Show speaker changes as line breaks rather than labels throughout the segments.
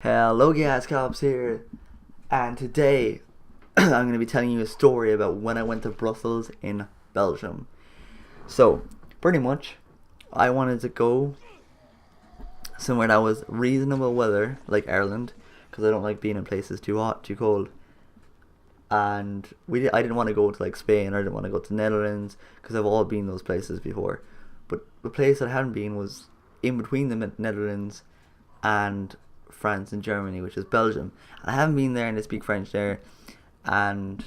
Hello guys, Kyleypops here, and today I'm going to be telling you a story about when I went to Brussels in Belgium. So, pretty much, I wanted to go somewhere that was reasonable weather, like Ireland, because I don't like being in places too hot, too cold. And I didn't want to go to like Spain, or I didn't want to go to the Netherlands, because I've all been those places before. But the place that I hadn't been was in between the Netherlands and France and Germany, which is Belgium. And I haven't been there, and they speak French there, and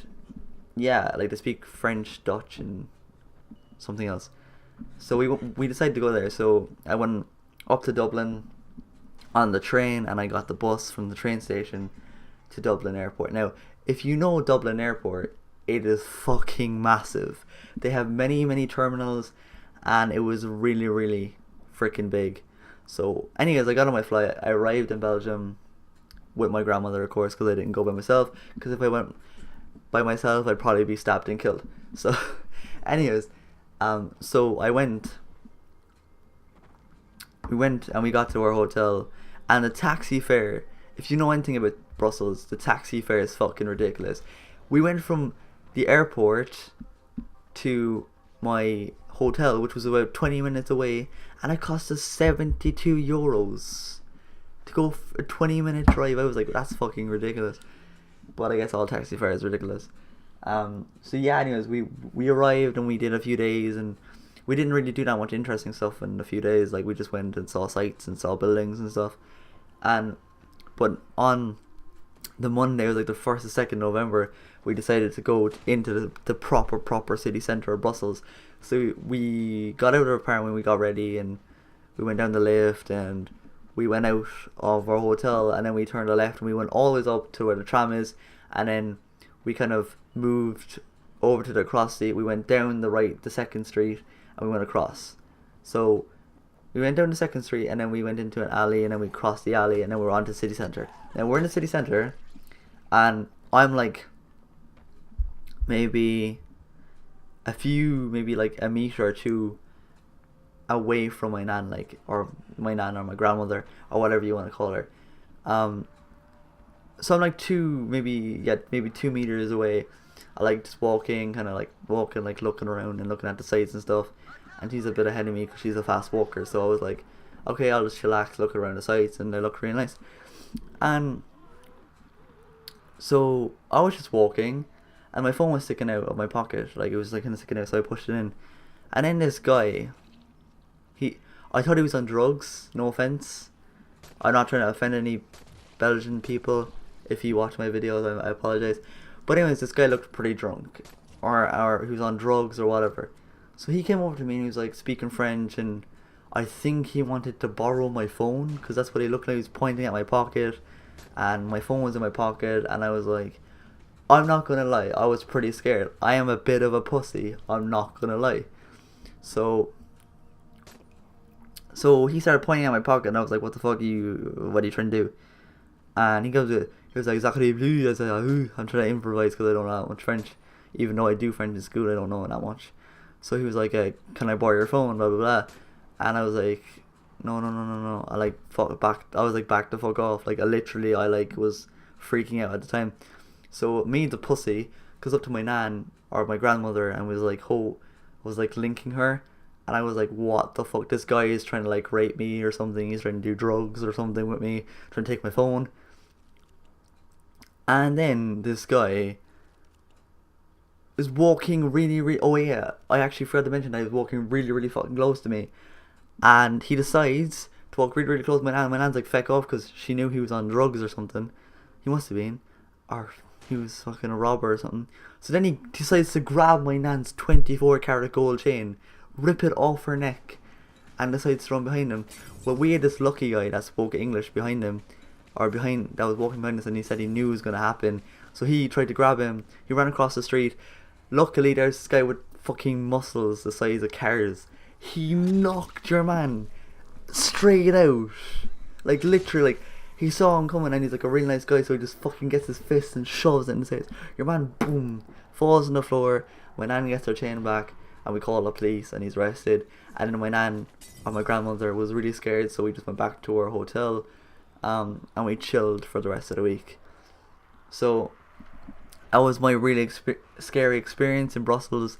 yeah, like they speak French, Dutch, and something else. So we decided to go there. So I went up to Dublin on the train, and I got the bus from the train station to Dublin Airport. Now, if you know Dublin Airport, it is fucking massive. They have many terminals, and it was really freaking big. So, anyways, I got on my flight. I arrived in Belgium with my grandmother, of course, because I didn't go by myself. Because if I went by myself, I'd probably be stabbed and killed. So, anyways, so we went and we got to our hotel, and the taxi fare, if you know anything about Brussels, the taxi fare is fucking ridiculous. We went from the airport to my hotel, which was about 20 minutes away, and it cost us €72 to go a 20-minute drive. I was like, that's fucking ridiculous. But I guess all taxi fare is ridiculous. So yeah, anyways, we arrived and we did a few days, and we didn't really do that much interesting stuff in a few days. Like, we just went and saw sights and saw buildings and stuff. But on the Monday, it was like the 1st or 2nd November, we decided to go into the proper city centre of Brussels. So we got out of our apartment, we got ready, and we went down the lift, and we went out of our hotel, and then we turned a left, and we went all the way up to where the tram is, and then we kind of moved over to the cross street. We went down the second street, and we went across. So we went down the second street, and then we went into an alley, and then we crossed the alley, and then we're on to the city centre. Now we're in the city centre, and I'm like maybe like a meter or two away from my nan, or my grandmother, or whatever you want to call her. So I'm like 2 meters away. I like just walking, like looking around and looking at the sights and stuff. And she's a bit ahead of me because she's a fast walker. So I was like, okay, I'll just chillax, look around the sights, and they look really nice. And so I was just walking, and my phone was sticking out of my pocket. Like, it was like kind of sticking out, so I pushed it in. And then this guy, I thought he was on drugs. No offense. I'm not trying to offend any Belgian people. If you watch my videos, I apologize. But anyways, this guy looked pretty drunk, or he was on drugs or whatever. So he came over to me and he was like speaking French, and I think he wanted to borrow my phone, because that's what he looked like. He was pointing at my pocket, and my phone was in my pocket, and I was like, I'm not gonna lie, I was pretty scared. I am a bit of a pussy, I'm not gonna lie. So he started pointing at my pocket, and I was like, what are you trying to do? And he was like, Zachary Blue. I was like, I'm trying to improvise because I don't know that much French. Even though I do French in school, I don't know it that much. So he was like, can I borrow your phone, blah blah blah. And I was like, no. I was like, back the fuck off. Like, I was freaking out at the time. So me, the pussy, goes up to my nan or my grandmother and was like linking her. And I was like, what the fuck? This guy is trying to like rape me or something. He's trying to do drugs or something with me, trying to take my phone. And then this guy is walking really, oh yeah, I actually forgot to mention that he was walking really fucking close to me. And he decides to walk really close to my nan. My nan's like, feck off, because she knew he was on drugs or something. He must have been. Or he was fucking a robber or something. So then he decides to grab my nan's 24-karat gold chain, rip it off her neck, and decides to run behind him. Well, we had this lucky guy that spoke English behind him, that was walking behind us, and he said he knew it was going to happen. So he tried to grab him. He ran across the street. Luckily, there's this guy with fucking muscles the size of cars. He knocked your man straight out. Like, literally, like, he saw him coming, and he's like a really nice guy, so he just fucking gets his fist and shoves it in his face. Your man, boom, falls on the floor. My nan gets her chain back, and we call the police, and he's arrested. And then my nan or my grandmother was really scared, so we just went back to our hotel, and we chilled for the rest of the week. So that was my really scary experience in Brussels,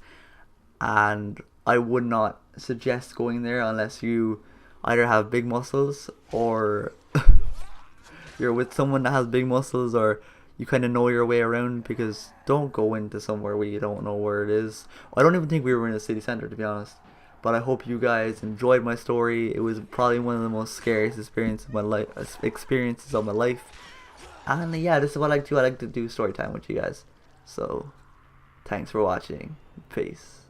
and I would not suggest going there unless you either have big muscles or you're with someone that has big muscles, or you kind of know your way around, because don't go into somewhere where you don't know where it is. I don't even think we were in a city center, to be honest. But I hope you guys enjoyed my story. It was probably one of the most scariest experiences of my life. And yeah, this is what I like to do. I like to do story time with you guys. So, thanks for watching. Peace.